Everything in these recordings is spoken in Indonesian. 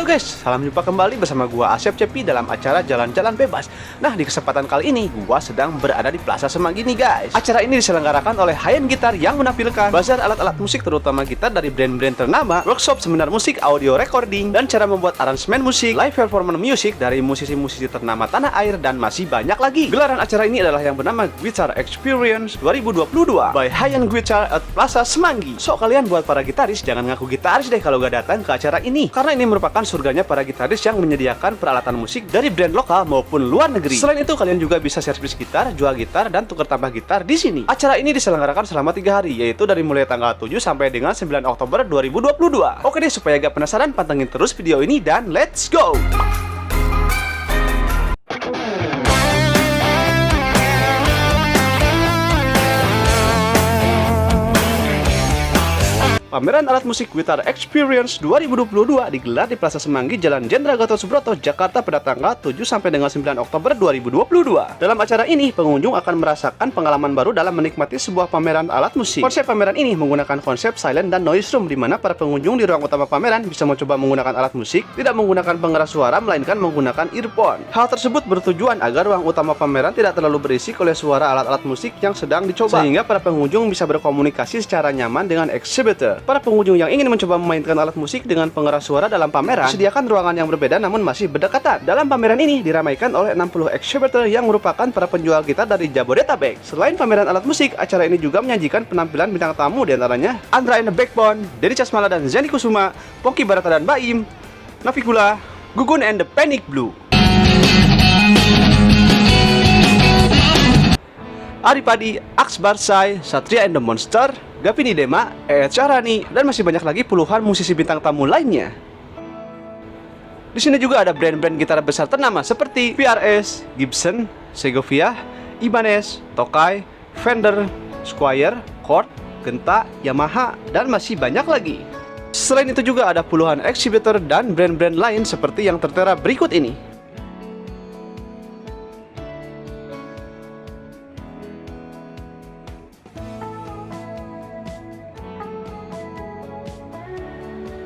Halo guys, salam jumpa kembali bersama gua Asep Cepi dalam acara Jalan-Jalan Bebas. Nah, di kesempatan kali ini gua sedang berada di Plaza Semanggi nih guys. Acara ini diselenggarakan oleh High-End Guitar yang menampilkan bazar alat-alat musik terutama gitar dari brand-brand ternama, workshop seminar musik, audio recording, dan cara membuat aransemen musik, live performance music dari musisi-musisi ternama tanah air, dan masih banyak lagi. Gelaran acara ini adalah yang bernama Guitar Experience 2022 by High-End Guitar at Plaza Semanggi. So, kalian buat para gitaris jangan ngaku gitaris deh kalau gak datang ke acara ini, karena ini merupakan surganya para gitaris yang menyediakan peralatan musik dari brand lokal maupun luar negeri. Selain itu, kalian juga bisa servis gitar, jual gitar, dan tukar tambah gitar di sini. Acara ini diselenggarakan selama 3 hari, yaitu dari mulai tanggal 7 sampai dengan 9 Oktober 2022. Oke deh, supaya gak penasaran, pantengin terus video ini dan let's go! Pameran alat musik Guitar Experience 2022 digelar di Plaza Semanggi, Jalan Jenderal Gatot Subroto, Jakarta pada tanggal 7 sampai dengan 9 Oktober 2022. Dalam acara ini, pengunjung akan merasakan pengalaman baru dalam menikmati sebuah pameran alat musik. Konsep pameran ini menggunakan konsep silent dan noise room, di mana para pengunjung di ruang utama pameran bisa mencoba menggunakan alat musik, tidak menggunakan pengeras suara, melainkan menggunakan earphone. Hal tersebut bertujuan agar ruang utama pameran tidak terlalu berisik oleh suara alat-alat musik yang sedang dicoba, sehingga para pengunjung bisa berkomunikasi secara nyaman dengan exhibitor. Para pengunjung yang ingin mencoba memainkan alat musik dengan pengeras suara dalam pameran disediakan ruangan yang berbeda namun masih berdekatan. Dalam pameran ini diramaikan oleh 60 exhibitor yang merupakan para penjual gitar dari Jabodetabek. Selain pameran alat musik, acara ini juga menyajikan penampilan bintang tamu, diantaranya Andra and the Backbone, Denny Casmala dan Zeni Kusuma, Pongki Barata dan Baim, Navigula, Gugun and the Panic Blue, Aripadi, Aksbar Sai, Satria and the Monster, Gavini Dema, Charani, dan masih banyak lagi puluhan musisi bintang tamu lainnya. Di sini juga ada brand-brand gitar besar ternama seperti PRS, Gibson, Segovia, Ibanez, Tokai, Fender, Squier, Korg, Genta, Yamaha, dan masih banyak lagi. Selain itu juga ada puluhan exhibitor dan brand-brand lain seperti yang tertera berikut ini.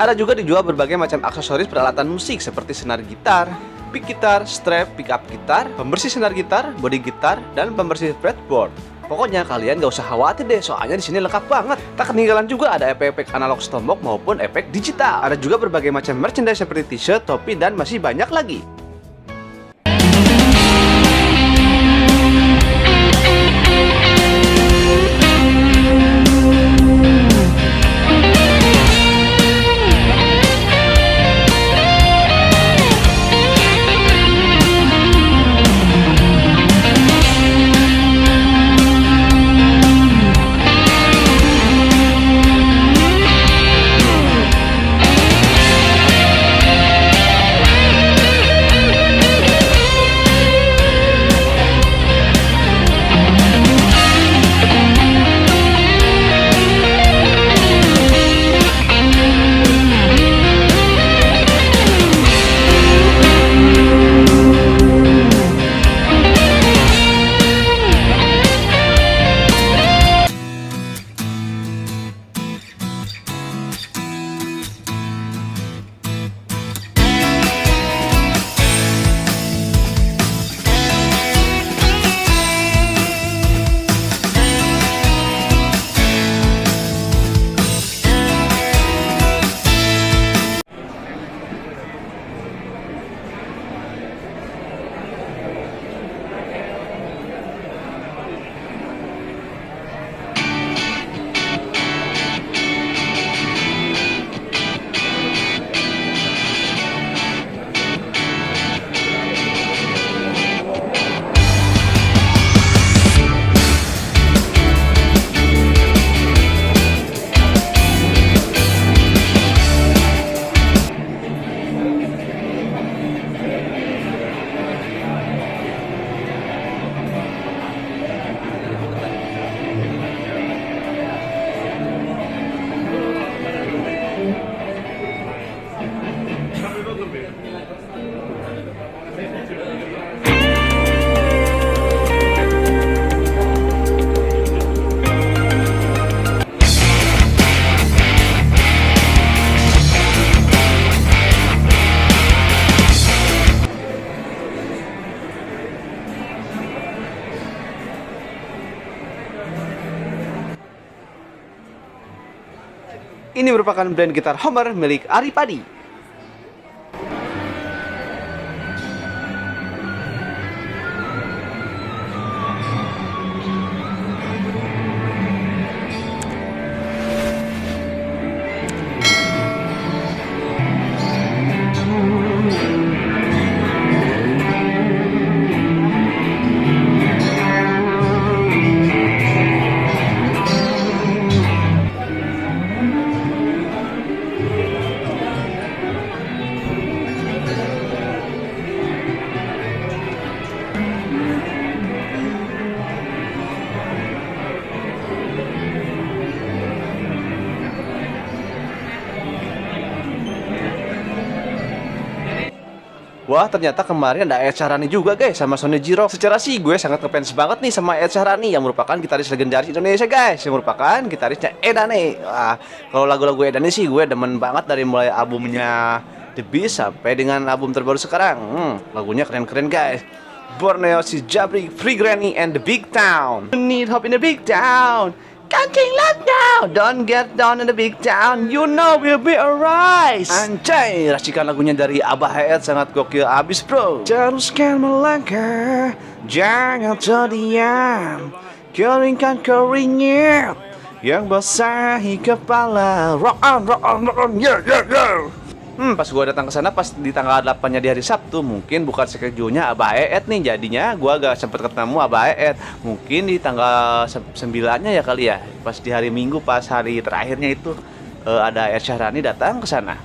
Ada juga dijual berbagai macam aksesoris peralatan musik seperti senar gitar, pick gitar, strap, pickup gitar, pembersih senar gitar, body gitar, dan pembersih fretboard. Pokoknya kalian gak usah khawatir deh, soalnya di sini lengkap banget. Tak ketinggalan juga ada efek-efek analog stombok maupun efek digital. Ada juga berbagai macam merchandise seperti t-shirt, topi, dan masih banyak lagi. Ini merupakan brand gitar Homer milik Aripadi. Wah, ternyata kemarin ada Ed Sheeran juga guys sama Sony Jiro. Secara sih gue sangat ngefans banget nih sama Ed Sheeran yang merupakan gitaris legendaris Indonesia guys, yang merupakan gitarisnya Edane. Wah, kalau lagu-lagu Edane sih gue demen banget dari mulai albumnya The Beast sampai dengan album terbaru sekarang. Lagunya keren-keren guys. Borneo, Si Jabri, Free Granny, and The Big Town. You need hope in the big town. Kancing lockdown, don't get down in the big town. You know we'll be alright. Anjay, racikan lagunya dari Abah Ed sangat gokil abis bro. Teruskan melangkah, jangan terdiam. Keringkan keringat yang basahi kepala. Rock on, rock on, rock on, yeah, yeah, yeah. Pas gua datang ke sana pas di tanggal 8-nya di hari Sabtu, mungkin bukan schedunya Abah Ed nih, jadinya gua gak sempet ketemu Abah Ed. Mungkin di tanggal 9-nya ya kali ya, pas di hari Minggu, pas hari terakhirnya itu ada Ed Sheeran datang ke sana.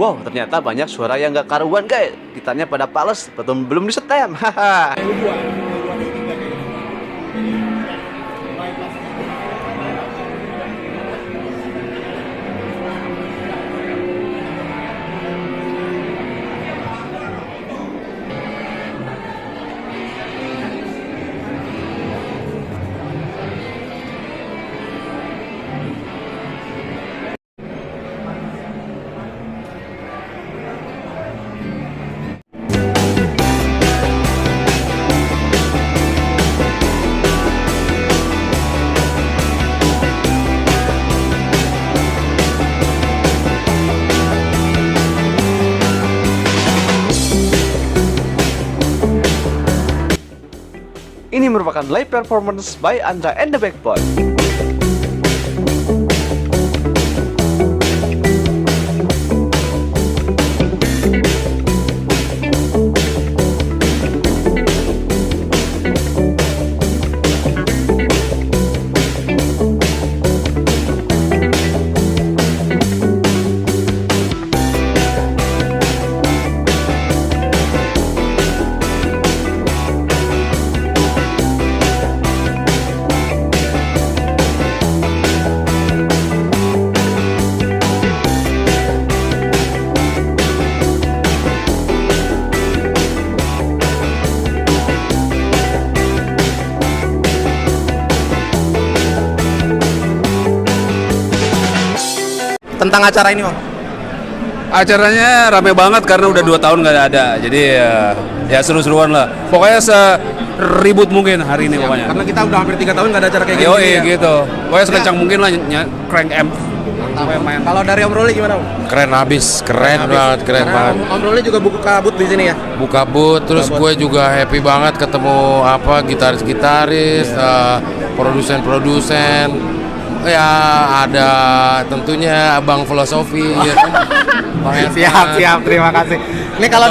Wow, ternyata banyak suara yang gak karuan guys. Gitarnya pada pales, belum disetem. Haha. Ini merupakan live performance by Andra and the Backbone. Tentang acara ini, Bang? Acaranya rame banget karena udah 2 tahun nggak ada. Jadi Ya seru-seruan lah. Pokoknya seribut mungkin hari ini pokoknya. Karena kita udah hampir 3 tahun nggak ada acara kayak gini. Yoi gitu. Pokoknya sekencang mungkin lah crank amp. Main. Kalau dari Om Ruli gimana Om? Keren abis, keren banget. Om Ruli juga buka booth di sini ya? Buka booth, terus gue juga happy banget ketemu gitaris-gitaris, produsen-produsen. Ya ada tentunya Abang Filosofi ya kan? Bang Evan. Siap, terima kasih. Ini kalau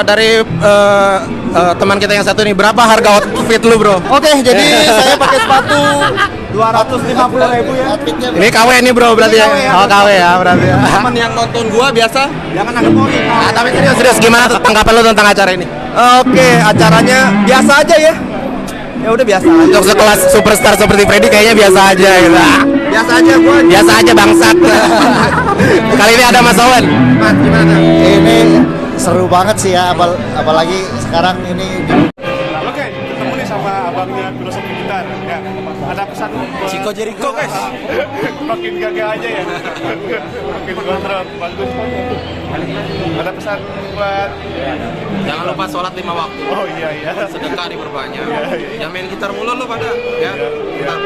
dari teman kita yang satu nih, berapa harga outfit lu bro? Oke, jadi saya pakai sepatu 250.000 ya. Ini KW nih bro berarti ya? Oh KW ya berarti ya. Teman yang nonton gua biasa jangan anggap poin. Tapi serius gimana tuh tanggapan lu tentang acara ini? Oke, acaranya biasa aja ya. Ya udah biasa. Untuk sekelas superstar seperti Freddy kayaknya biasa aja gitu. Biasa aja gua. Biasa aja bangsat. Kali ini ada Mas Owen. Mas gimana? Ini seru banget sih ya, apalagi sekarang ini. Oke, ketemu nih sama abangnya Filosofi Gitar. Ya, ada pesan Chico Jericho guys. makin gagah aja ya. Makin kontrol, bagus. Ada pesan buat Jangan lupa sholat 5 waktu. oh iya. Sedekah diperbanyak. Iya. Jangan main gitar mulu lo pada ya. Bentar.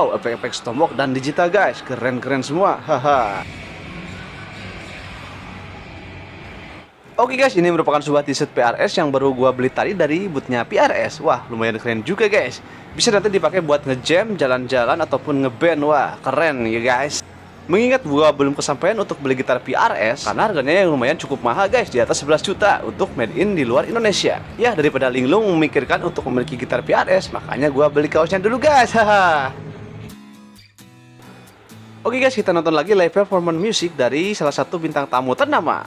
wow, efek-efek stombok dan digital guys, keren-keren semua. Haha. Oke guys, ini merupakan sebuah t-shirt PRS yang baru gua beli tadi dari bootnya PRS. Wah, lumayan keren juga guys. Bisa nanti dipakai buat ngejam, jalan-jalan ataupun ngeband. Wah, keren ya guys. Mengingat gua belum kesampaian untuk beli gitar PRS karena harganya yang lumayan cukup mahal guys, di atas 11 juta untuk made in di luar Indonesia. Ya, daripada linglung memikirkan untuk memiliki gitar PRS, makanya gua beli kaosnya dulu guys. Haha. Oke guys, kita nonton lagi live performance music dari salah satu bintang tamu ternama.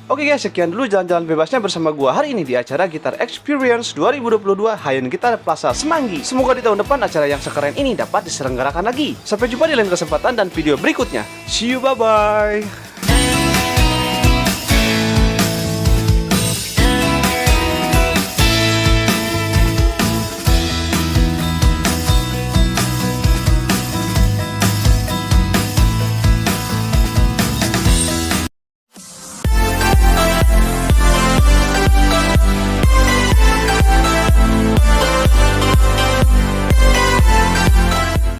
Oke guys, sekian dulu jalan-jalan bebasnya bersama gua hari ini di acara Gitar Experience 2022 Hayun Gitar Plaza Semanggi. Semoga di tahun depan acara yang sekeren ini dapat diselenggarakan lagi. Sampai jumpa di lain kesempatan dan video berikutnya. See you, bye-bye.